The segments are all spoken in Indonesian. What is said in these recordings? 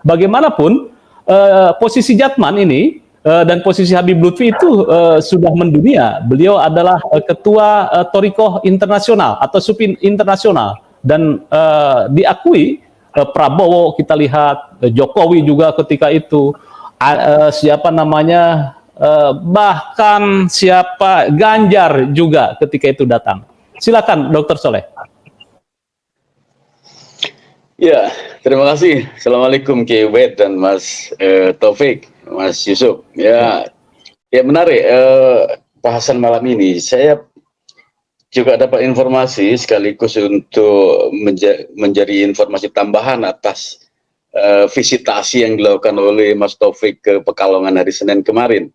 bagaimanapun posisi Jatman ini dan posisi Habib Lutfi itu sudah mendunia. Beliau adalah ketua Thoriqoh Internasional atau Supin Internasional, dan diakui Prabowo, kita lihat Jokowi juga ketika itu, siapa namanya, bahkan siapa Ganjar juga ketika itu datang. Silakan Dr. Soleh. Ya, terima kasih. Assalamualaikum Ki Ubed dan Mas Taufik, Mas Yusuf. Ya menarik bahasan malam ini. Saya juga dapat informasi sekaligus untuk menjadi informasi tambahan atas visitasi yang dilakukan oleh Mas Taufik ke Pekalongan hari Senin kemarin.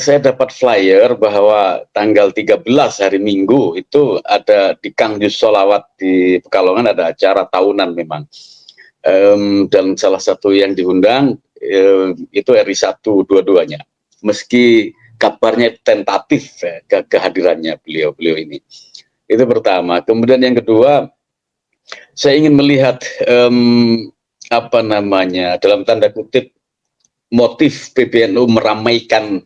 Saya dapat flyer bahwa tanggal 13 hari Minggu itu ada di Kangjus Solawat di Pekalongan, ada acara tahunan memang. Dan salah satu yang diundang itu RI1 dua-duanya. Meski kabarnya tentatif kehadirannya beliau ini. Itu pertama. Kemudian yang kedua, saya ingin melihat apa namanya, dalam tanda kutip, motif PBNU meramaikan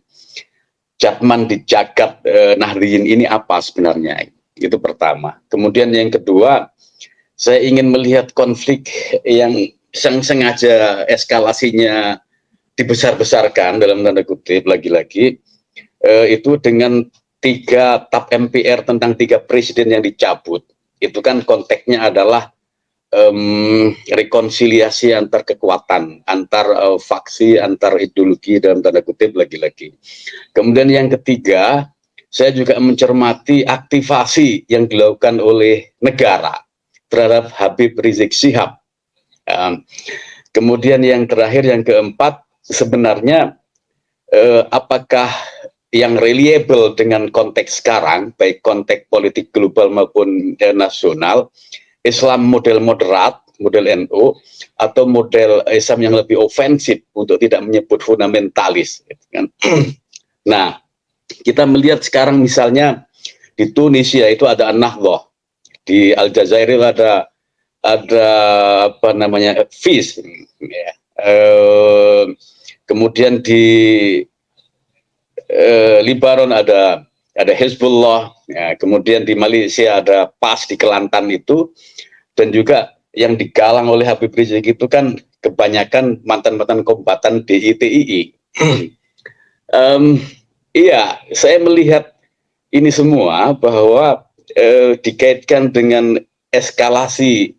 Jatman di jagat Nahdliyin ini apa sebenarnya. Itu pertama. Kemudian yang kedua, saya ingin melihat konflik yang sengaja eskalasinya dibesar-besarkan dalam tanda kutip lagi-lagi, itu dengan 3 TAP MPR tentang 3 presiden yang dicabut. Itu kan konteksnya adalah rekonsiliasi antar kekuatan, antar faksi, antar ideologi dalam tanda kutip lagi-lagi. Kemudian yang ketiga, saya juga mencermati aktivasi yang dilakukan oleh negara terhadap Habib Rizik Syihab. Kemudian yang terakhir, yang keempat, sebenarnya apakah yang reliable dengan konteks sekarang, baik konteks politik global maupun nasional, Islam model moderat, model NU, atau model Islam yang lebih ofensif untuk tidak menyebut fundamentalis. Nah, kita melihat sekarang misalnya di Tunisia itu ada An-Nahdhah, di Aljazair ada apa namanya, FIS, ya. Kemudian di Libanon ada Hezbollah, ya. Kemudian di Malaysia ada PAS di Kelantan itu, dan juga yang digalang oleh Habib Rizik itu kan kebanyakan mantan-mantan kombatan DITII. Iya, saya melihat ini semua bahwa dikaitkan dengan eskalasi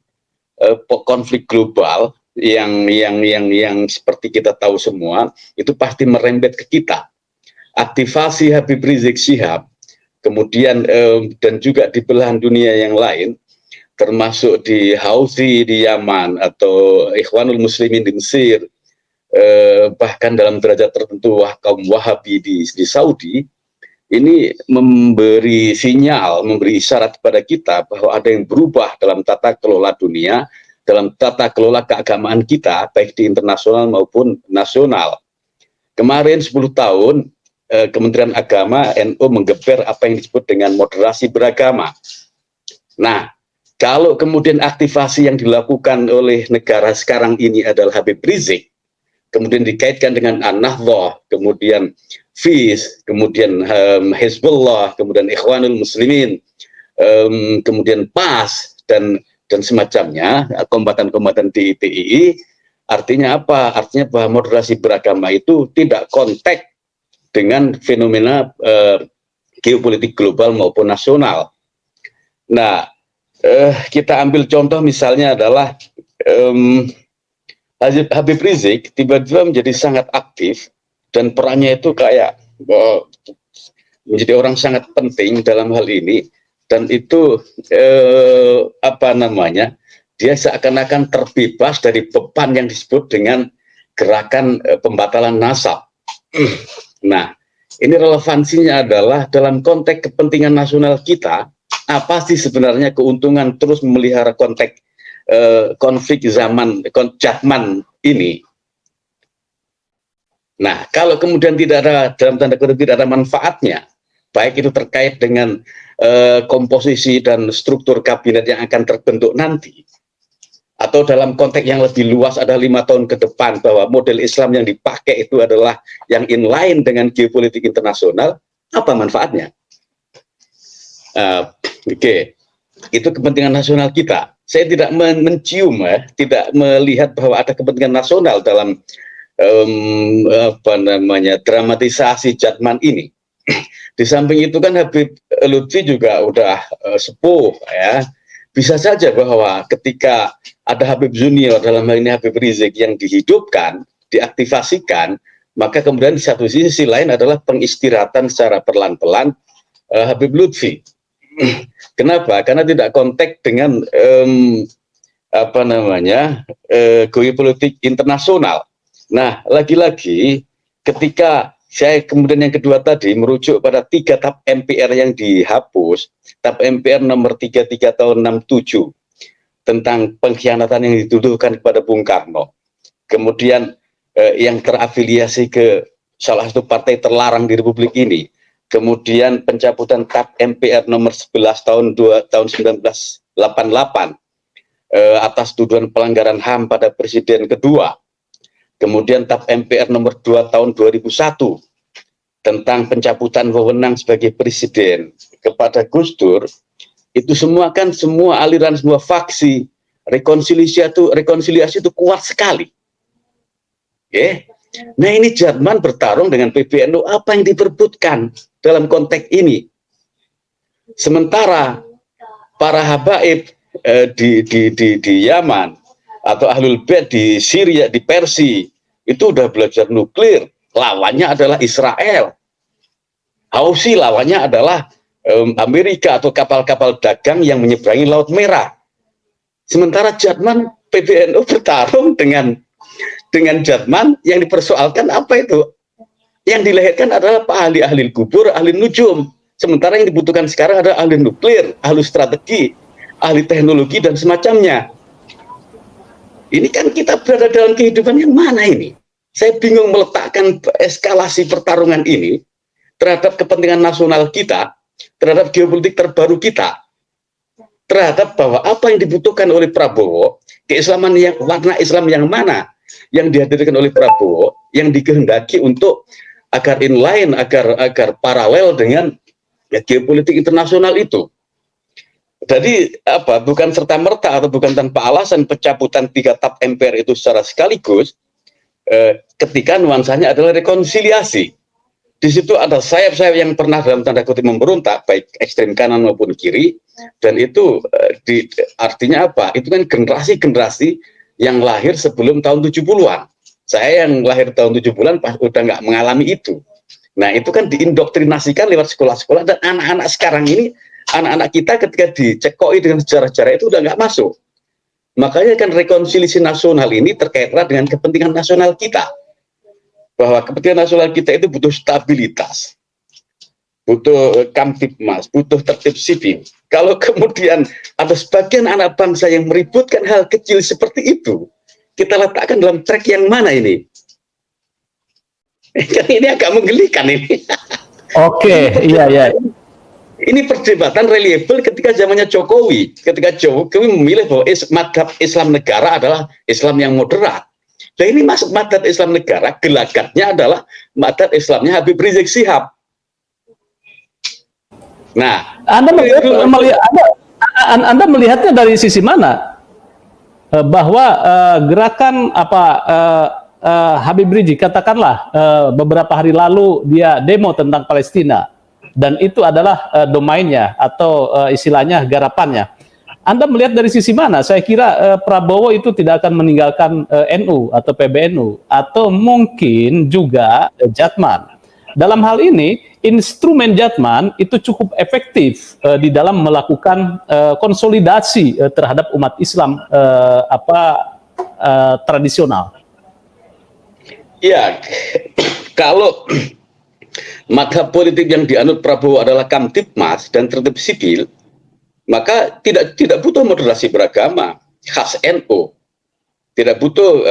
konflik global yang seperti kita tahu semua, itu pasti merembet ke kita. Aktivasi Habib Rizik Syihab, kemudian dan juga di belahan dunia yang lain, termasuk di Houthi di Yaman atau Ikhwanul Muslimin di Mesir, bahkan dalam derajat tertentu kaum Wahabi di Saudi, ini memberi sinyal, memberi isyarat kepada kita bahwa ada yang berubah dalam tata kelola dunia, dalam tata kelola keagamaan kita, baik di internasional maupun nasional. Kemarin 10 tahun, Kementerian Agama NU menggeber apa yang disebut dengan moderasi beragama. Nah, kalau kemudian aktivasi yang dilakukan oleh negara sekarang ini adalah Habib Rizik, kemudian dikaitkan dengan An-Nahdhah, kemudian FIS, kemudian Hezbollah, kemudian Ikhwanul Muslimin, kemudian PAS, dan semacamnya, kombatan-kombatan DITII, artinya apa? Artinya bahwa moderasi beragama itu tidak kontak dengan fenomena geopolitik global maupun nasional. Nah, kita ambil contoh misalnya adalah Habib Rizik tiba-tiba menjadi sangat aktif, dan perannya itu kayak menjadi orang sangat penting dalam hal ini, dan itu apa namanya, dia seakan-akan terbebas dari beban yang disebut dengan gerakan pembatalan nasab. Nah, ini relevansinya adalah dalam konteks kepentingan nasional kita, apa sih sebenarnya keuntungan terus memelihara konteks konflik zaman Jatman ini. Nah, kalau kemudian tidak ada, dalam tanda kutip, tidak ada manfaatnya, baik itu terkait dengan komposisi dan struktur kabinet yang akan terbentuk nanti, atau dalam konteks yang lebih luas ada 5 tahun ke depan bahwa model Islam yang dipakai itu adalah yang inline dengan geopolitik internasional, apa manfaatnya? Oke. Itu kepentingan nasional kita. Saya tidak mencium, tidak melihat bahwa ada kepentingan nasional dalam dramatisasi Jatman ini. Di samping itu kan Habib Lutfi juga udah sepuh, ya. Bisa saja bahwa ketika ada Habib Junior, dalam hal ini Habib Rizik, yang dihidupkan, diaktifasikan, maka kemudian di satu sisi lain adalah pengistirahatan secara pelan-pelan Habib Lutfi. Kenapa? Karena tidak kontak dengan geopolitik internasional. Nah, lagi-lagi ketika saya kemudian yang kedua tadi merujuk pada 3 TAP MPR yang dihapus, TAP MPR nomor 33 tahun 67 tentang pengkhianatan yang dituduhkan kepada Bung Karno. Kemudian yang terafiliasi ke salah satu partai terlarang di Republik ini. Kemudian pencabutan TAP MPR nomor 11 tahun 1988 atas tuduhan pelanggaran HAM pada presiden kedua. Kemudian TAP MPR nomor 2 tahun 2001 tentang pencabutan wewenang sebagai presiden kepada Gus Dur. Itu semua kan semua aliran, semua faksi, rekonsiliasi itu kuat sekali. Okay. Nah, ini Jatman bertarung dengan PBNU, apa yang diperbutkan dalam konteks ini? Sementara para habaib di Yaman atau Ahlul Bait di Syria, di Persia, itu udah belajar nuklir, lawannya adalah Israel. Houthi lawannya adalah Amerika atau kapal-kapal dagang yang menyeberangi Laut Merah. Sementara Jatman, PBNU bertarung dengan Jatman, yang dipersoalkan apa itu? Yang dilahirkan adalah ahli-ahli kubur, ahli nujum. Sementara yang dibutuhkan sekarang adalah ahli nuklir, ahli strategi, ahli teknologi, dan semacamnya. Ini kan kita berada dalam kehidupan yang mana ini? Saya bingung meletakkan eskalasi pertarungan ini terhadap kepentingan nasional kita, terhadap geopolitik terbaru kita, terhadap bahwa apa yang dibutuhkan oleh Prabowo, keislaman yang warna Islam yang mana yang dihadirkan oleh Prabowo, yang dikehendaki untuk agar inline, agar paralel dengan geopolitik internasional itu. Jadi bukan serta-merta atau bukan tanpa alasan pencabutan 3 TAP MPR itu secara sekaligus, ketika nuansanya adalah rekonsiliasi. Di situ ada sayap-sayap yang pernah dalam tanda kutip memberontak, baik ekstrem kanan maupun kiri, dan itu artinya apa? Itu kan generasi-generasi yang lahir sebelum tahun 70-an. Saya yang lahir tahun 70-an udah nggak mengalami itu. Nah, itu kan diindoktrinasikan lewat sekolah-sekolah, dan anak-anak sekarang ini, anak-anak kita ketika dicekoi dengan sejarah-sejarah itu udah nggak masuk. Makanya kan rekonsiliasi nasional ini terkait dengan kepentingan nasional kita. Bahwa kepentingan nasional kita itu butuh stabilitas, butuh kamtipmas, butuh tertib sipil. Kalau kemudian ada sebagian anak bangsa yang meributkan hal kecil seperti itu, kita letakkan dalam track yang mana ini? Ini agak menggelikan ini. Oke, iya. Ini perdebatan reliable ketika zamannya Jokowi. Ketika Jokowi memilih bahwa madhab Islam negara adalah Islam yang moderat. Nah, ini masuk madhab Islam negara, gelagatnya adalah madhab Islamnya Habib Rizik Syihab. Nah, Anda melihatnya dari sisi mana? Bahwa gerakan Habib Rizik, katakanlah beberapa hari lalu dia demo tentang Palestina, dan itu adalah domainnya atau istilahnya garapannya. Anda melihat dari sisi mana? Saya kira Prabowo itu tidak akan meninggalkan NU atau PBNU, atau mungkin juga Jatman. Dalam hal ini, instrumen Jatman itu cukup efektif di dalam melakukan konsolidasi terhadap umat Islam tradisional. Ya, kalau madhab politik yang dianut Prabowo adalah kamtipmas dan tertib sipil, maka tidak butuh moderasi beragama khas NU, tidak butuh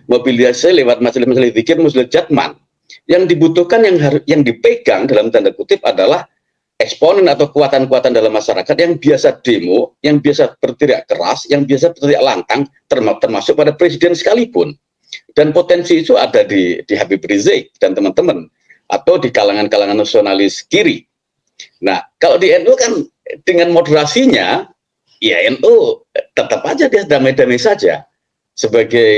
mobilisasi lewat majelis-majelis zikir, majelis Jatman. Yang dibutuhkan, yang dipegang dalam tanda kutip adalah eksponen atau kekuatan-kekuatan dalam masyarakat yang biasa demo, yang biasa berteriak keras, yang biasa berteriak lantang, termasuk pada presiden sekalipun. Dan potensi itu ada di Habib Rizik dan teman-teman, atau di kalangan-kalangan nasionalis kiri. Nah, kalau di NU kan dengan moderasinya, ya NU tetap aja dia damai-damai saja. Sebagai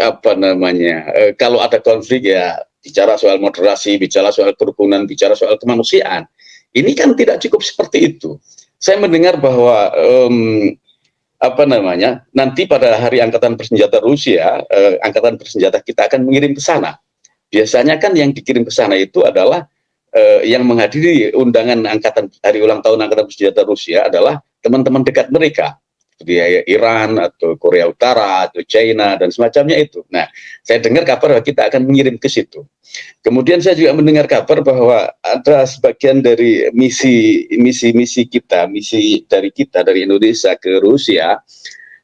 apa namanya, kalau ada konflik ya bicara soal moderasi, bicara soal kerukunan, bicara soal kemanusiaan. Ini kan tidak cukup seperti itu. Saya mendengar bahwa apa namanya, nanti pada hari Angkatan Bersenjata Rusia, Angkatan Bersenjata kita akan mengirim ke sana. Biasanya kan yang dikirim ke sana itu adalah yang menghadiri undangan hari ulang tahun Angkatan Bersenjata Rusia adalah teman-teman dekat mereka. Di Iran atau Korea Utara atau China dan semacamnya itu. Nah, saya dengar kabar bahwa kita akan mengirim ke situ. Kemudian saya juga mendengar kabar bahwa ada sebagian dari misi kita, misi dari Indonesia ke Rusia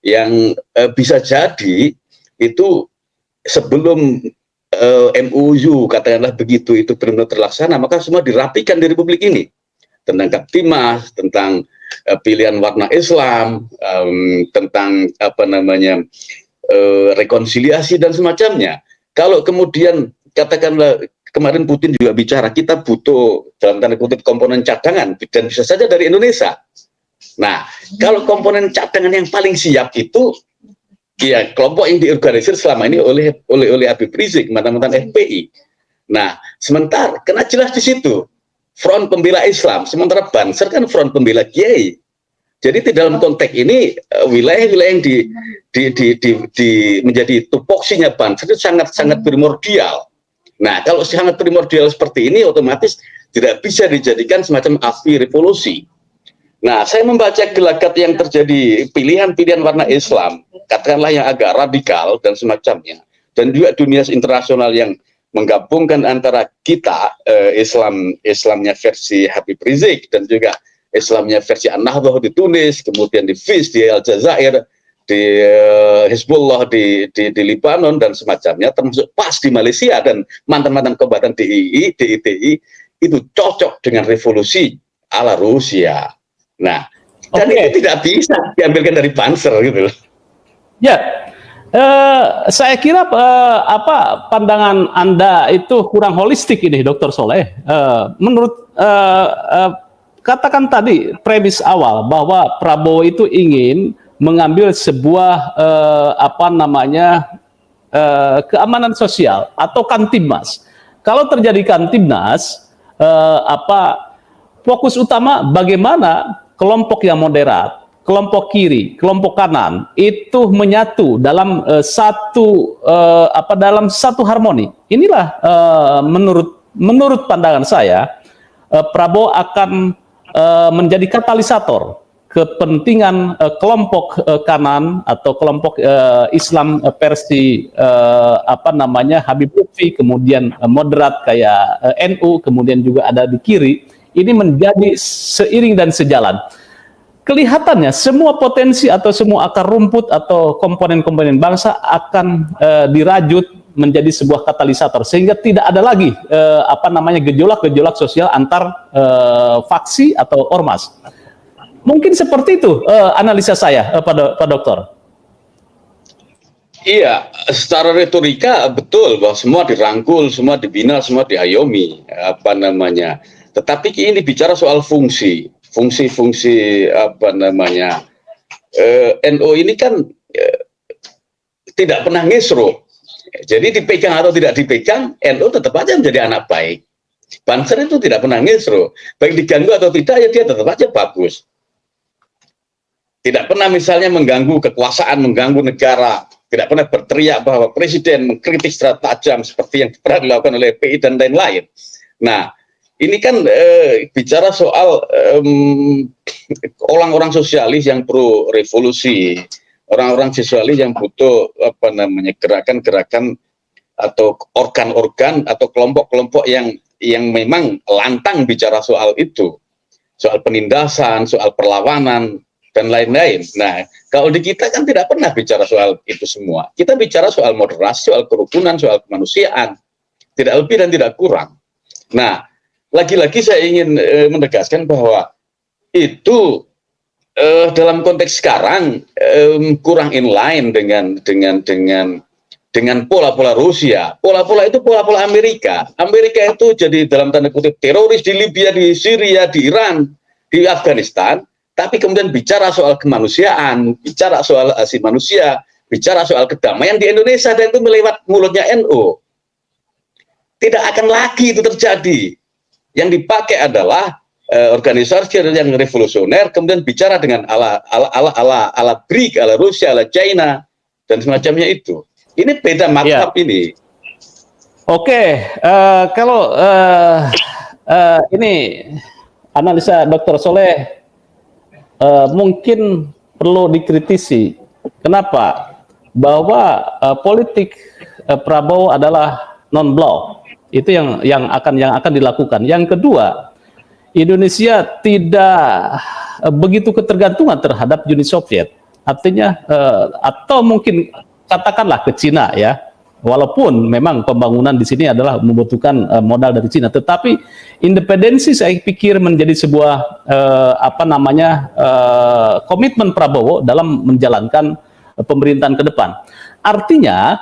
yang bisa jadi itu sebelum MOU katakanlah begitu itu benar-benar terlaksana, maka semua dirapikan di Republik ini tentang Kaptimas, tentang pilihan warna Islam, tentang apa namanya rekonsiliasi dan semacamnya. Kalau kemudian katakanlah kemarin Putin juga bicara kita butuh dalam tanda kutip komponen cadangan dan bisa saja dari Indonesia. Nah, kalau komponen cadangan yang paling siap itu ya kelompok yang diorganisir selama ini oleh Habib Rizik, mantan FPI. Nah, sementara kena jelas di situ Front Pembela Islam, sementara Banser kan Front Pembela Kiai. Jadi di dalam konteks ini wilayah-wilayah yang menjadi tupoksinya Banser itu sangat primordial. Nah, kalau sangat primordial seperti ini otomatis tidak bisa dijadikan semacam api revolusi. Nah, saya membaca gelagat yang terjadi pilihan-pilihan warna Islam, katakanlah yang agak radikal dan semacamnya, dan juga dunia internasional yang menggabungkan antara kita Islamnya versi Habib Rizik dan juga Islamnya versi An-Nahdlatul di Tunis, kemudian di FIS di Aljazair, di Hizbullah di Libanon dan semacamnya, termasuk PAS di Malaysia dan mantan-mantan kombatan DITI itu cocok dengan revolusi ala Rusia. Nah, dan itu tidak bisa diambilkan dari Banser gitu. Ya. Saya kira pandangan Anda itu kurang holistik ini, Dr. Soleh. Menurut katakan tadi premis awal bahwa Prabowo itu ingin mengambil sebuah keamanan sosial atau Kamtibmas. Kalau terjadi Kamtibnas, fokus utama bagaimana kelompok yang moderat, kelompok kiri, kelompok kanan itu menyatu dalam dalam satu harmoni. Inilah menurut pandangan saya Prabowo akan menjadi katalisator kepentingan kelompok kanan atau kelompok Islam versi Habib Lutfi, kemudian moderat kayak NU, kemudian juga ada di kiri. Ini menjadi seiring dan sejalan. Kelihatannya semua potensi atau semua akar rumput atau komponen-komponen bangsa akan dirajut menjadi sebuah katalisator sehingga tidak ada lagi gejolak-gejolak sosial antar faksi atau ormas. Mungkin seperti itu analisa saya, Pak Dokter. Iya, secara retorika betul bahwa semua dirangkul, semua dibina, semua diayomi, Tetapi ini bicara soal fungsi NU ini kan tidak pernah ngesro. Jadi dipegang atau tidak dipegang, NU tetap aja menjadi anak baik. Banser itu tidak pernah ngesro. Baik diganggu atau tidak, ya dia tetap aja bagus. Tidak pernah misalnya mengganggu kekuasaan, mengganggu negara. Tidak pernah berteriak bahwa presiden mengkritik secara tajam seperti yang pernah dilakukan oleh PI dan lain-lain. Nah, ini kan bicara soal orang-orang sosialis yang pro revolusi, orang-orang sosialis yang butuh gerakan-gerakan atau organ-organ atau kelompok-kelompok yang memang lantang bicara soal itu, soal penindasan, soal perlawanan dan lain-lain. Nah, kalau di kita kan tidak pernah bicara soal itu semua. Kita bicara soal moderasi, soal kerukunan, soal kemanusiaan, tidak lebih dan tidak kurang. Nah, lagi-lagi saya ingin menegaskan bahwa itu dalam konteks sekarang kurang inline dengan pola-pola Rusia. Pola-pola itu pola-pola Amerika. Amerika itu jadi dalam tanda kutip teroris di Libya, di Syria, di Iran, di Afghanistan, tapi kemudian bicara soal kemanusiaan, bicara soal asasi manusia, bicara soal kedamaian di Indonesia, dan itu melewat mulutnya NU. Tidak akan lagi itu terjadi. Yang dipakai adalah organisasi yang revolusioner, kemudian bicara dengan ala BRIC, ala Rusia, ala China, dan semacamnya itu. Ini beda Ya. maktab ini. Oke, kalau ini analisa Dr. Soleh mungkin perlu dikritisi. Kenapa? Bahwa politik Prabowo adalah non-block. Itu yang akan dilakukan. Yang kedua, Indonesia tidak begitu ketergantungan terhadap Uni Soviet. Artinya atau mungkin katakanlah ke Cina ya. Walaupun memang pembangunan di sini adalah membutuhkan modal dari Cina, tetapi independensi saya pikir menjadi sebuah komitmen Prabowo dalam menjalankan pemerintahan ke depan. Artinya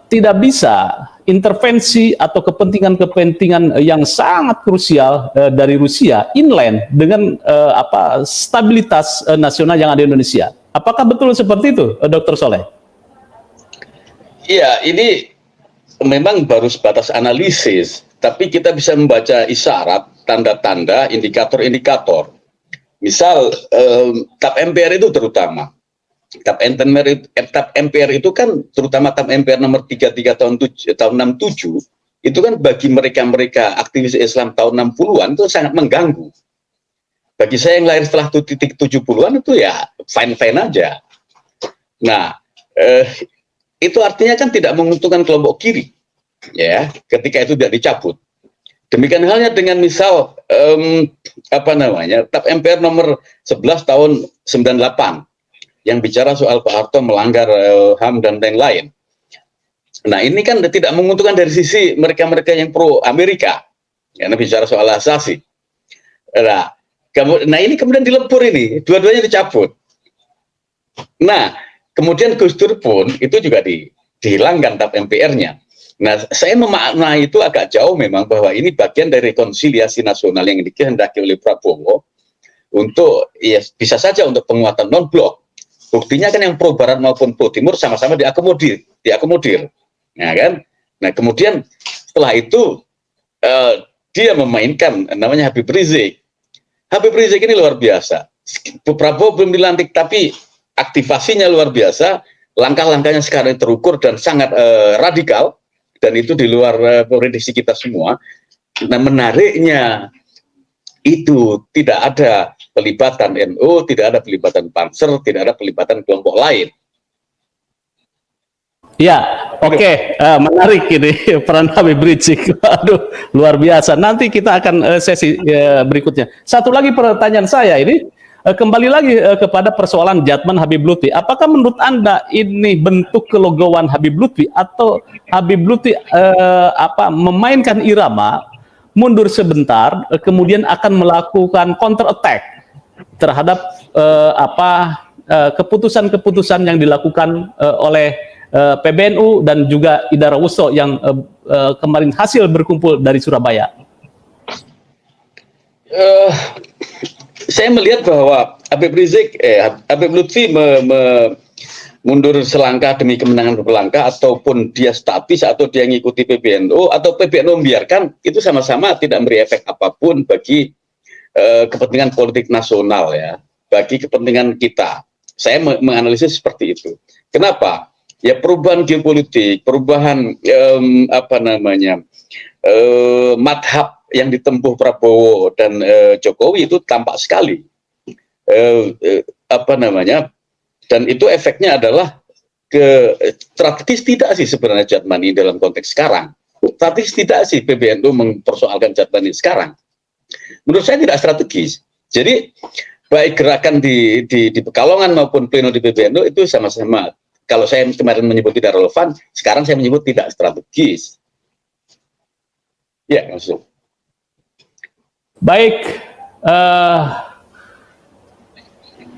tidak bisa intervensi atau kepentingan-kepentingan yang sangat krusial dari Rusia inland dengan stabilitas nasional yang ada di Indonesia. Apakah betul seperti itu, Dr. Soleh? Iya, ini memang baru sebatas analisis, tapi kita bisa membaca isyarat, tanda-tanda, indikator-indikator. Misal TAP MPR itu terutama. TAP MPR itu kan terutama TAP MPR nomor 33 tahun 67, itu kan bagi mereka-mereka aktivis Islam tahun 60-an itu sangat mengganggu. Bagi saya yang lahir setelah titik 70-an itu ya fine-fine aja. Nah, itu artinya kan tidak menguntungkan kelompok kiri, ya, ketika itu tidak dicabut. Demikian halnya dengan misal TAP MPR nomor 11 tahun 98 yang bicara soal Pak Harto melanggar HAM dan lain-lain. Nah, ini kan tidak menguntungkan dari sisi mereka-mereka yang pro Amerika, karena bicara soal asasi. Nah, ini kemudian dilebur ini, dua-duanya dicabut. Nah, kemudian Gus Dur pun itu juga dihilangkan TAP MPR-nya. Nah, saya memaknai itu agak jauh memang bahwa ini bagian dari rekonsiliasi nasional yang dikehendaki oleh Prabowo untuk, ya bisa saja untuk penguatan non-blok. Buktinya kan yang pro Barat maupun pro Timur sama-sama diakomodir. Nah, kan? Nah, kemudian setelah itu dia memainkan namanya Habib Rizik. Habib Rizik ini luar biasa. Prabowo belum dilantik, tapi aktivasinya luar biasa, langkah-langkahnya sekarang terukur dan sangat radikal, dan itu di luar prediksi kita semua. Nah, menariknya itu tidak ada pelibatan NU, tidak ada pelibatan Panser, tidak ada pelibatan kelompok lain. Ya, oke. Menarik ini peran Habib Rizik. Aduh, luar biasa. Nanti kita akan sesi berikutnya. Satu lagi pertanyaan saya ini, kembali lagi kepada persoalan Jatman Habib Lutfi. Apakah menurut Anda ini bentuk kelegoan Habib Lutfi atau Habib Lutfi memainkan irama mundur sebentar, kemudian akan melakukan counter attack terhadap keputusan-keputusan yang dilakukan oleh PBNU dan juga Idara Wuso yang kemarin hasil berkumpul dari Surabaya? Saya melihat bahwa Habib Lutfi mundur selangkah demi kemenangan berlangkah, ataupun dia statis atau dia mengikuti PBNU atau PBNU membiarkan, itu sama-sama tidak memberi efek apapun bagi kepentingan politik nasional, ya, bagi kepentingan kita. Saya menganalisis seperti itu. Kenapa? Ya, perubahan geopolitik, perubahan madhab yang ditempuh Prabowo dan Jokowi itu tampak sekali. Dan itu efeknya adalah strategis tidak sih sebenarnya Jatmani dalam konteks sekarang. Strategis tidak sih PBNU mempersoalkan Jatmani sekarang. Menurut saya tidak strategis. Jadi baik gerakan di Pekalongan maupun pleno di PBNU itu sama-sama. Kalau saya kemarin menyebut tidak relevan, sekarang saya menyebut tidak strategis. Ya, maksud. Baik,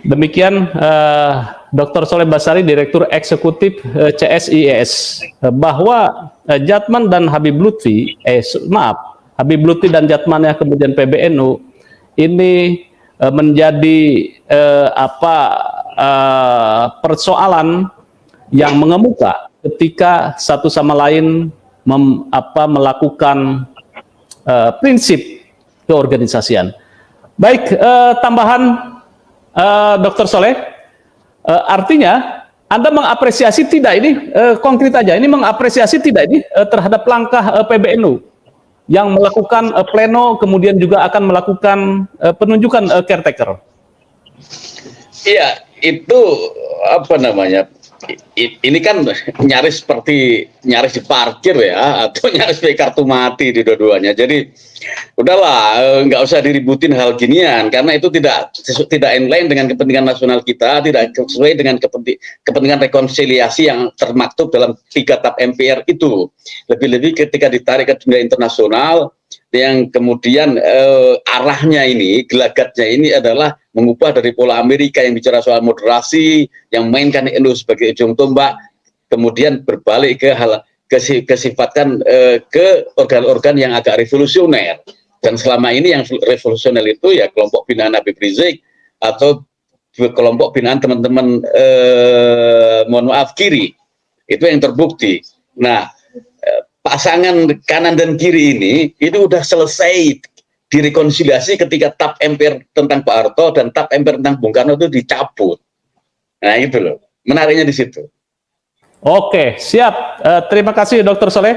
demikian Dr. Soleh Basari, Direktur Eksekutif CSIES, bahwa Jatman dan Habib Lutfi, Habib Lutfi dan Jatman ya kemudian PBNU ini menjadi persoalan yang mengemuka ketika satu sama lain melakukan prinsip keorganisasian. Baik, tambahan Dr. Soleh, artinya Anda mengapresiasi tidak ini, konkret aja, ini mengapresiasi tidak ini terhadap langkah PBNU yang melakukan pleno, kemudian juga akan melakukan penunjukan caretaker? Iya, itu apa namanya? Ini kan nyaris seperti nyaris diparkir ya, atau nyaris sebagai kartu mati di dua-duanya. Jadi udahlah, nggak usah diributin hal ginian, karena itu tidak inline dengan kepentingan nasional kita, tidak sesuai dengan kepentingan rekonsiliasi yang termaktub dalam 3 TAP MPR itu. Lebih-lebih ketika ditarik ke dunia internasional, yang kemudian arahnya ini, gelagatnya ini adalah mengubah dari pola Amerika yang bicara soal moderasi, yang mainkan NU sebagai ujung tombak, kemudian berbalik ke sifatkan ke organ-organ yang agak revolusioner. Dan selama ini yang revolusioner itu ya kelompok binaan Habib Rizik atau kelompok binaan teman-teman mohon maaf kiri, itu yang terbukti. Nah, pasangan kanan dan kiri ini itu udah selesai direkonsiliasi ketika TAP MPR tentang Pak Harto dan TAP MPR tentang Bung Karno itu dicabut. Nah itu loh, menariknya di situ. Oke, siap. Terima kasih Dr. Soleh.